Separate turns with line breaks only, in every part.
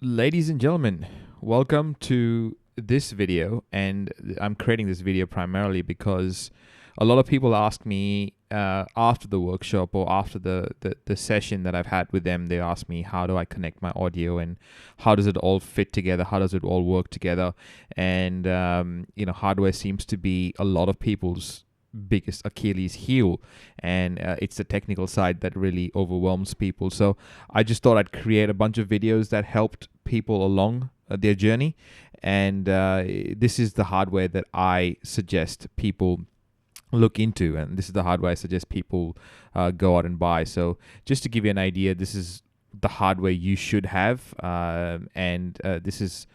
Ladies and gentlemen, welcome to this video. And I'm creating this video primarily because a lot of people ask me after the workshop or after the session that I've had with them. They ask me, how do I connect my audio and how does it all fit together? How does it all work together? And hardware seems to be a lot of people's biggest Achilles heel, and it's the technical side that really overwhelms people. So I just thought I'd create a bunch of videos that helped people along their journey, and this is the hardware that I suggest people look into, and this is the hardware I suggest people go out and buy. So just to give you an idea, this is the hardware you should have, and this is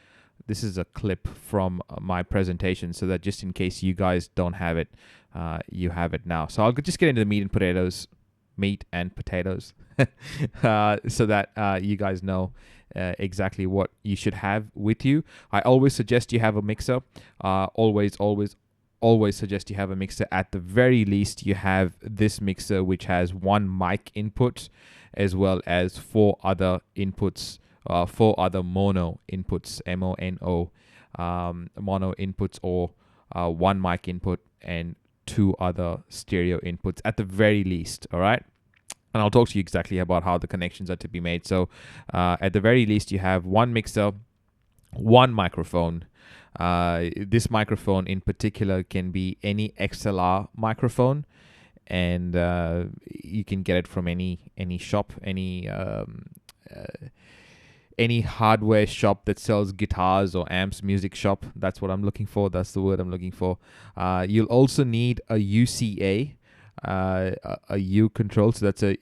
a clip from my presentation, so that just in case you guys don't have it, you have it now. So I'll just get into the meat and potatoes, so that you guys know exactly what you should have with you. I always suggest you have a mixer. Always suggest you have a mixer. At the very least, you have this mixer, which has one mic input, as well as four other inputs. Four other mono inputs, MONO, mono inputs, or one mic input and two other stereo inputs at the very least. All right. And I'll talk to you exactly about how the connections are to be made. So at the very least, you have one mixer, one microphone. This microphone in particular can be any XLR microphone, and you can get it from any shop, any hardware shop that sells guitars or amps, music shop. That's what I'm looking for. That's the word I'm looking for. You'll also need a UCA, a U control. So that's a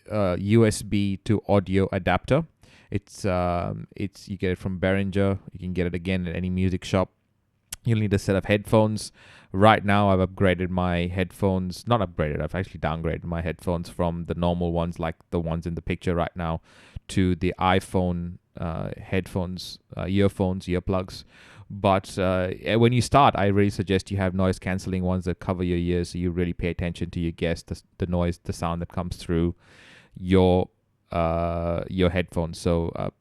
USB to audio adapter. It's you get it from Behringer. You can get it again at any music shop. You'll need a set of headphones. Right now, I've upgraded my headphones. Not upgraded, I've actually downgraded my headphones from the normal ones, like the ones in the picture right now, to the iPhone headphones, earplugs. But when you start, I really suggest you have noise cancelling ones that cover your ears, so you really pay attention to your guests, the noise, the sound that comes through your headphones. So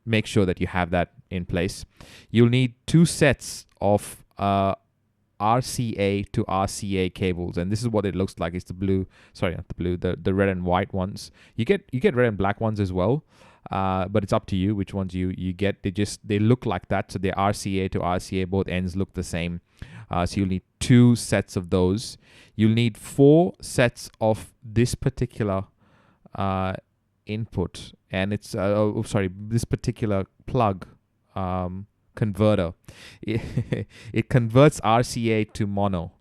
make sure that you have that in place. You'll need two sets of RCA to RCA cables, and this is what it looks like. It's the red and white ones. You get red and black ones as well, but it's up to you which ones you get. They look like that, so they're RCA to RCA. Both ends look the same. So you'll need two sets of those. You'll need four sets of this particular input, and it's this particular plug converter. It converts RCA to mono,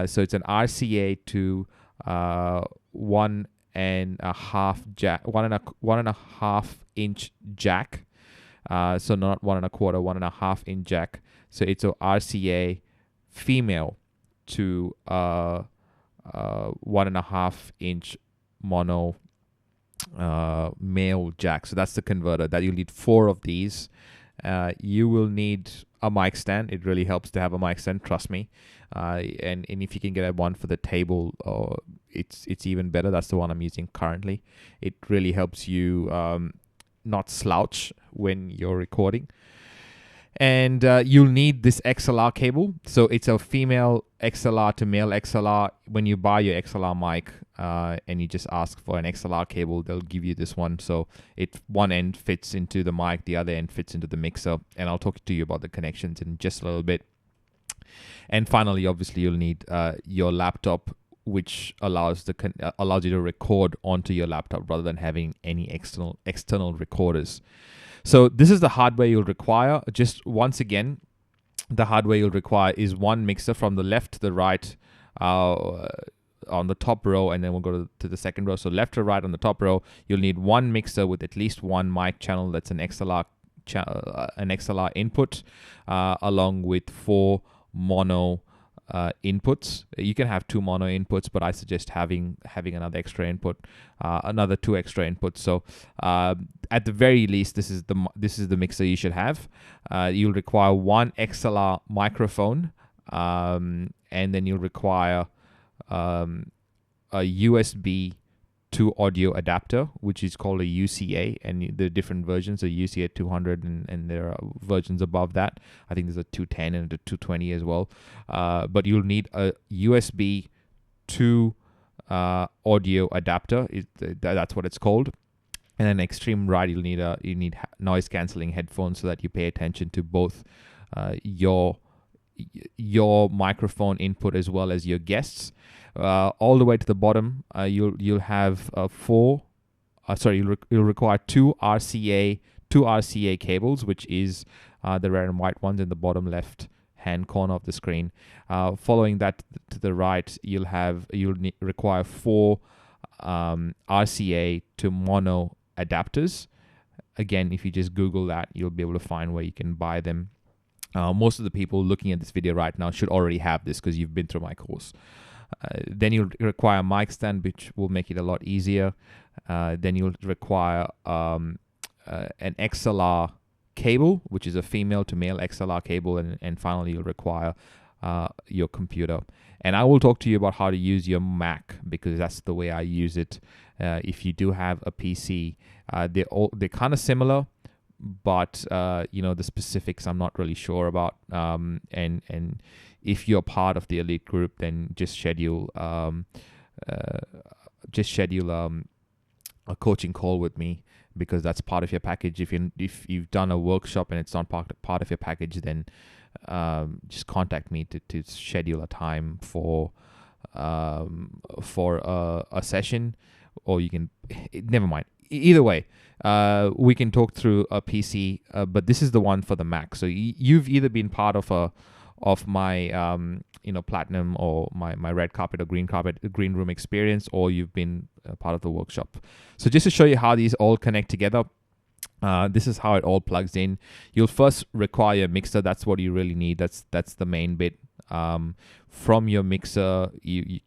so it's an RCA to 1.5 jack, 1.5 inch jack. So not 1.25, 1.5 inch jack. So it's a RCA female to 1.5 inch mono male jack. So that's the converter. That you'll need four of these. You will need a mic stand. It really helps to have a mic stand, trust me. And if you can get one for the table, it's even better. That's the one I'm using currently. It really helps you not slouch when you're recording. And you'll need this XLR cable. So it's a female XLR to male XLR. When you buy your XLR mic and you just ask for an XLR cable, they'll give you this one. So one end fits into the mic, the other end fits into the mixer. And I'll talk to you about the connections in just a little bit. And finally, obviously, you'll need your laptop, which allows you to record onto your laptop rather than having any external recorders. So this is the hardware you'll require. Just once again, the hardware you'll require is one mixer from the left to the right on the top row, and then we'll go to the second row. So left to right on the top row, you'll need one mixer with at least one mic channel that's an XLR input, along with four mono inputs. You can have two mono inputs, but I suggest having another extra input, another two extra inputs. So at the very least, this is the mixer you should have. You'll require one XLR microphone, and then you'll require a USB 2 audio adapter, which is called a UCA, and the different versions are UCA 200, and there are versions above that. I think there's a 210 and a 220 as well. But you'll need a USB 2 audio adapter. That's what it's called. And then extreme right, you need noise cancelling headphones so that you pay attention to both your microphone input as well as your guests. All the way to the bottom, you'll have you'll require two RCA cables, which is the red and white ones in the bottom left hand corner of the screen. Following that to the right, you'll require 4 RCA to mono adapters. Again, if you just Google that, you'll be able to find where you can buy them. Most of the people looking at this video right now should already have this because you've been through my course. Then you'll require a mic stand, which will make it a lot easier. Then you'll require an XLR cable, which is a female to male XLR cable. And finally, you'll require your computer. And I will talk to you about how to use your Mac, because that's the way I use it. If you do have a PC, they're kind of similar, but the specifics I'm not really sure about. And if you're part of the elite group, then just schedule a coaching call with me, because that's part of your package. If you've done a workshop and it's not part of your package, then just contact me to schedule a time for a session, or you can, never mind. Either way, we can talk through a PC, but this is the one for the Mac. So you've either been part of my platinum or my red carpet or green room experience, or you've been part of the workshop. So just to show you how these all connect together, this is how it all plugs in. You'll first require a mixer. That's what you really need. That's the main bit. From your mixer, you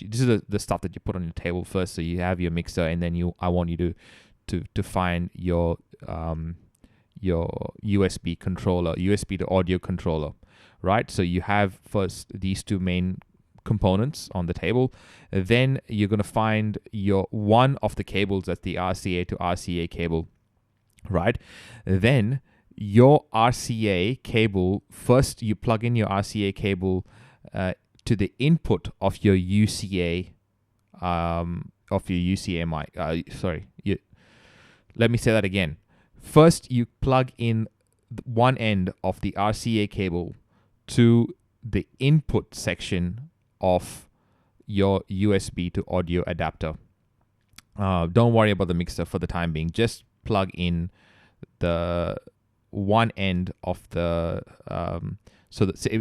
this is the stuff that you put on your table first. So you have your mixer, and then I want you to find your USB controller, USB to audio controller, right? So you have first these two main components on the table. Then you're going to find your one of the cables, that's the RCA to RCA cable, right? Then your RCA cable, first you plug in your RCA cable to the input of your UCA mic. Let me say that again. First, you plug in one end of the RCA cable to the input section of your USB to audio adapter. Don't worry about the mixer for the time being. Just plug in the one end of the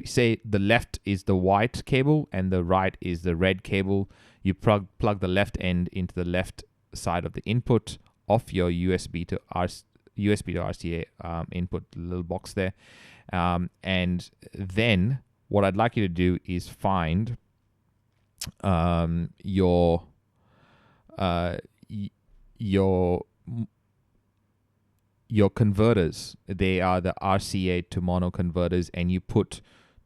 say the left is the white cable and the right is the red cable. You plug the left end into the left side of the input of your USB to RCA input, little box there, and then what I'd like you to do is find your converters. They are the RCA to mono converters, and you put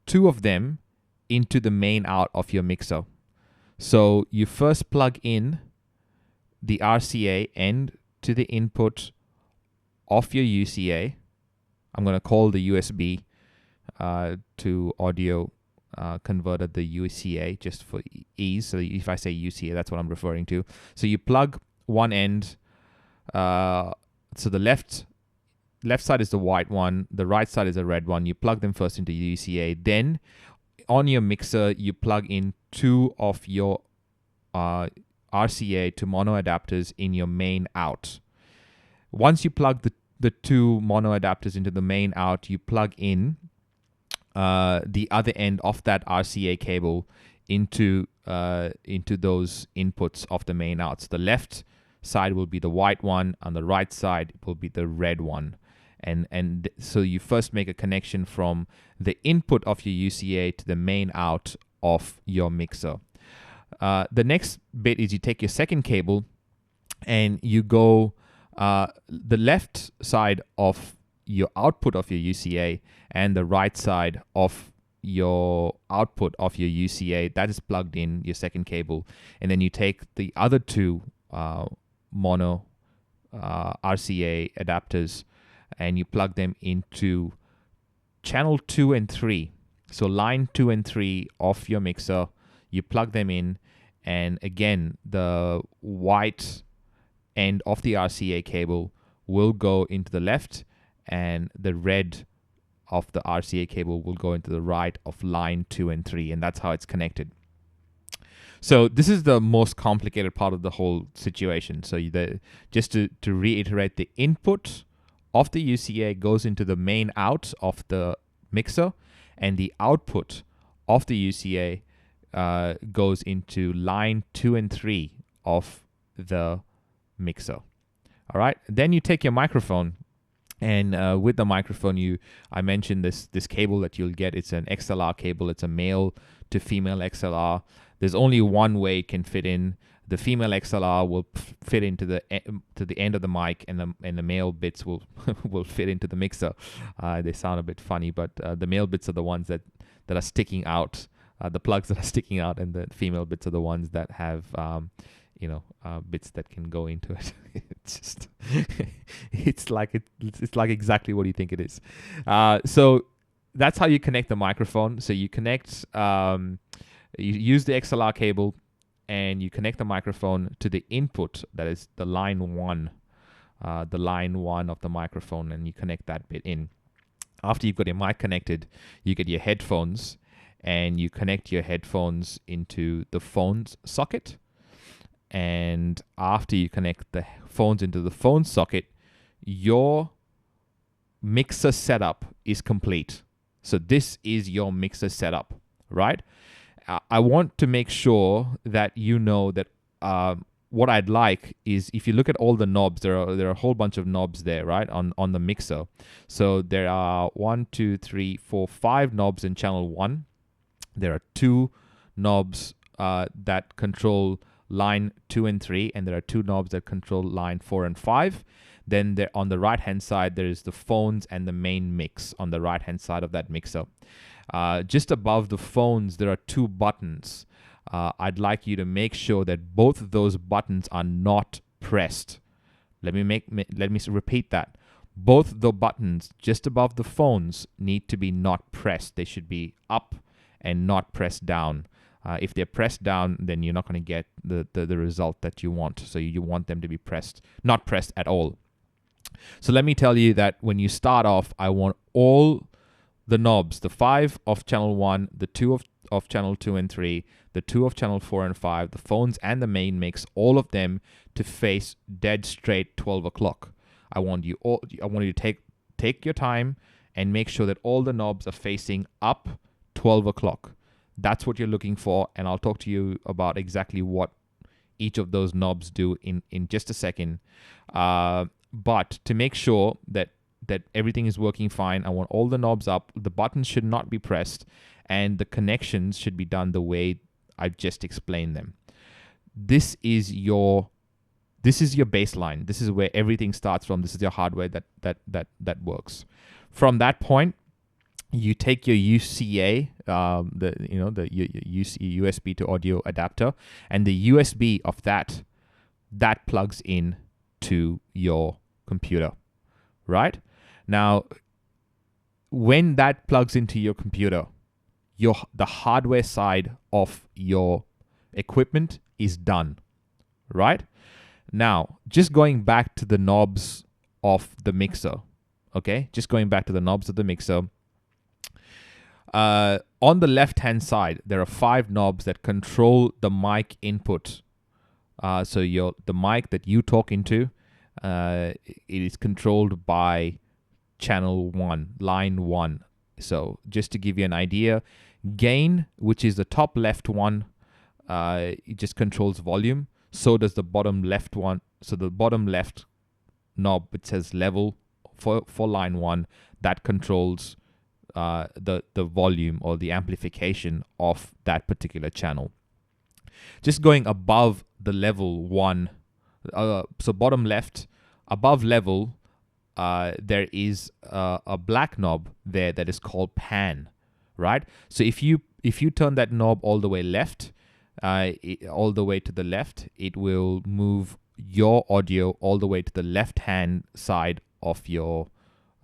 2 of them into the main out of your mixer. So you first plug in the RCA end to the input of your UCA. I'm going to call the USB to audio converter the UCA just for ease. So if I say UCA, that's what I'm referring to. So you plug one end. So the left side is the white one, the right side is the red one. You plug them first into UCA. Then on your mixer, you plug in 2 of your RCA to mono adapters in your main out. Once you plug the 2 mono adapters into the main out, you plug in the other end of that RCA cable into those inputs of the main outs. The left side will be the white one, and the right side will be the red one. And so you first make a connection from the input of your UCA to the main out of your mixer. The next bit is you take your second cable and you go the left side of your output of your UCA and the right side of your output of your UCA, that is plugged in, your second cable. And then you take the other 2 mono RCA adapters, and you plug them into channel 2 and 3. So line 2 and 3 of your mixer, you plug them in, and again, the white end of the RCA cable will go into the left, and the red of the RCA cable will go into the right of line 2 and 3, and that's how it's connected. So this is the most complicated part of the whole situation. So just to reiterate, the input of the UCA goes into the main out of the mixer, and the output of the UCA goes into line 2 and 3 of the mixer. All right. Then you take your microphone, and with the microphone, I mentioned this cable that you'll get. It's an XLR cable. It's a male to female XLR. There's only one way it can fit in. The female XLR will fit into the end of the mic, and the male bits will will fit into the mixer. They sound a bit funny, but the male bits are the ones that are sticking out. The plugs that are sticking out, and the female bits are the ones that have bits that can go into it. It's just it's like exactly what you think it is. So that's how you connect the microphone. So you connect, you use the XLR cable, and you connect the microphone to the input, that is the line 1, of the microphone, and you connect that bit in. After you've got your mic connected, you get your headphones, and you connect your headphones into the phone's socket. And after you connect the phones into the phone socket, your mixer setup is complete. So this is your mixer setup, right? I want to make sure that you know that what I'd like is, if you look at all the knobs, there are a whole bunch of knobs there, right, on the mixer. So there are 1, 2, 3, 4, 5 knobs in channel 1. There are 2 knobs that control line 2 and 3, and there are 2 knobs that control line 4 and 5. Then there, on the right hand side, there is the phones and the main mix on the right hand side of that mixer. Just above the phones, there are 2 buttons. I'd like you to make sure that both of those buttons are not pressed. Let me repeat that. Both the buttons just above the phones need to be not pressed. They should be up and not pressed down. If they're pressed down, then you're not going to get the result that you want. So you want them to be not pressed at all. So let me tell you that when you start off, I want all the knobs, the 5 of channel 1, the 2 of channel 2 and 3, the 2 of channel 4 and 5, the phones and the main mix, all of them to face dead straight 12 o'clock. I want you to take your time and make sure that all the knobs are facing up 12 o'clock. That's what you're looking for, and I'll talk to you about exactly what each of those knobs do in just a second. But to make sure that everything is working fine, I want all the knobs up. The buttons should not be pressed, and the connections should be done the way I've just explained them. This is your baseline. This is where everything starts from. This is your hardware that works. From that point, you take your UCA, the USB to audio adapter, and the USB of that plugs in to your computer, right? Now, when that plugs into your computer, the hardware side of your equipment is done, right? Now, just going back to the knobs of the mixer, okay? Just going back to the knobs of the mixer. On the left-hand side, there are 5 knobs that control the mic input. So the mic that you talk into, it is controlled by channel 1, line 1. So just to give you an idea, gain, which is the top left one, it just controls volume. So does the bottom left one. So the bottom left knob, it says level for line 1, that controls the volume or the amplification of that particular channel. Just going above the level 1, so bottom left, above level, there is a black knob there that is called pan, right? So if you turn that knob all the way left, all the way to the left, it will move your audio all the way to the left-hand side of your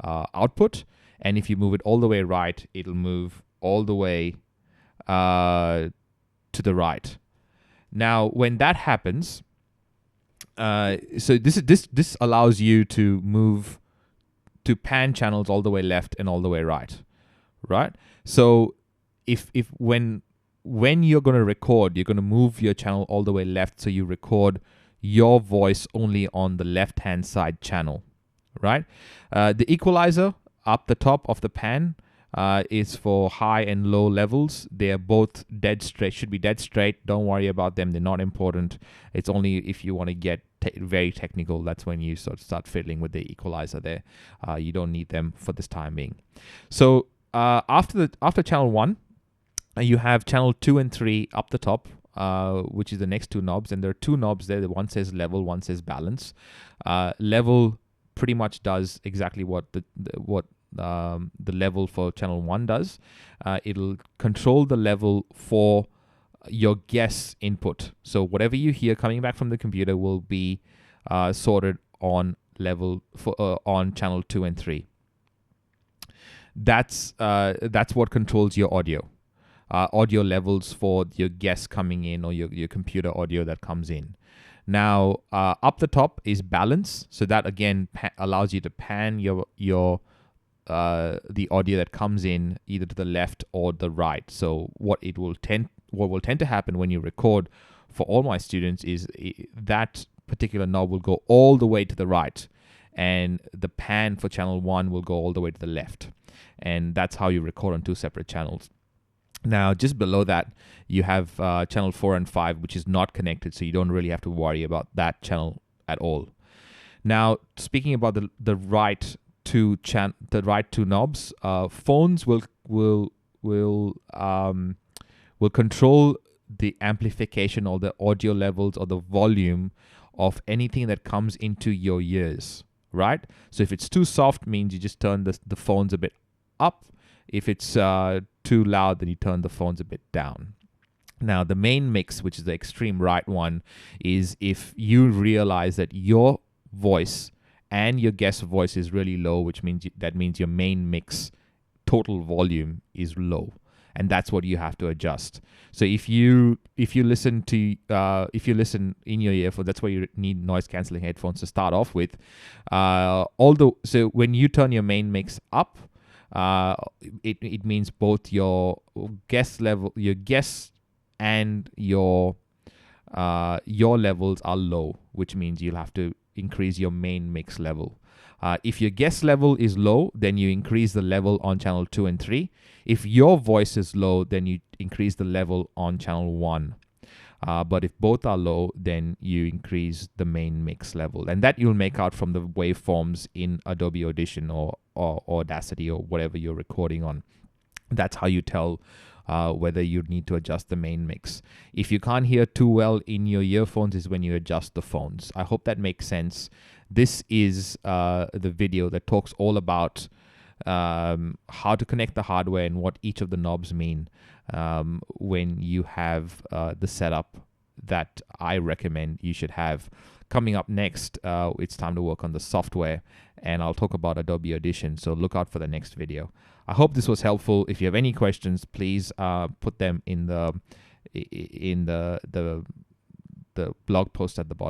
output. And if you move it all the way right, it'll move all the way to the right. Now, when that happens, so this allows you to pan channels all the way left and all the way right. So if when you're going to record, you're going to move your channel all the way left, so you record your voice only on the left-hand side channel, right? The equalizer up the top of the pan is for high and low levels. They are both dead straight, should be dead straight. Don't worry about them. They're not important. It's only if you want to get very technical, that's when you sort of start fiddling with the equalizer there. You don't need them for this time being. So after channel 1, you have channel 2 and 3 up the top, which is the next two knobs. And there are two knobs there. One says level, one says balance. Level pretty much does exactly what the level for channel 1 does. It'll control the level for your guess input. So whatever you hear coming back from the computer will be sorted on level for on channel 2 and 3. That's what controls your audio. Audio levels for your guest coming in, or your computer audio that comes in. Now, up the top is balance. So that again allows you to pan your the audio that comes in either to the left or the right. So what will tend to happen when you record for all my students is that particular knob will go all the way to the right, and the pan for channel 1 will go all the way to the left. And that's how you record on two separate channels. Now, just below that, you have channel 4 and 5, which is not connected, so you don't really have to worry about that channel at all. Now, speaking about the right two knobs, phones will control the amplification or the audio levels or the volume of anything that comes into your ears, right? So if it's too soft, means you just turn the phones a bit up. If it's too loud, then you turn the phones a bit down. Now, the main mix, which is the extreme right one, is if you realize that your voice and your guest voice is really low, which means that means your main mix total volume is low, and that's what you have to adjust. So if you listen in your earphone, that's why you need noise cancelling headphones to start off with. So when you turn your main mix up, it means both your guest level, your guest and your levels are low, which means you'll have to increase your main mix level. If your guest level is low, then you increase the level on channel 2 and 3. If your voice is low, then you increase the level on channel 1. But if both are low, then you increase the main mix level. And that you'll make out from the waveforms in Adobe Audition or Audacity or whatever you're recording on. That's how you tell whether you need to adjust the main mix. If you can't hear too well in your earphones is when you adjust the phones. I hope that makes sense. This is the video that talks all about how to connect the hardware and what each of the knobs mean when you have the setup that I recommend you should have. Coming up next, it's time to work on the software, and I'll talk about Adobe Audition, so look out for the next video. I hope this was helpful. If you have any questions, please put them in the blog post at the bottom.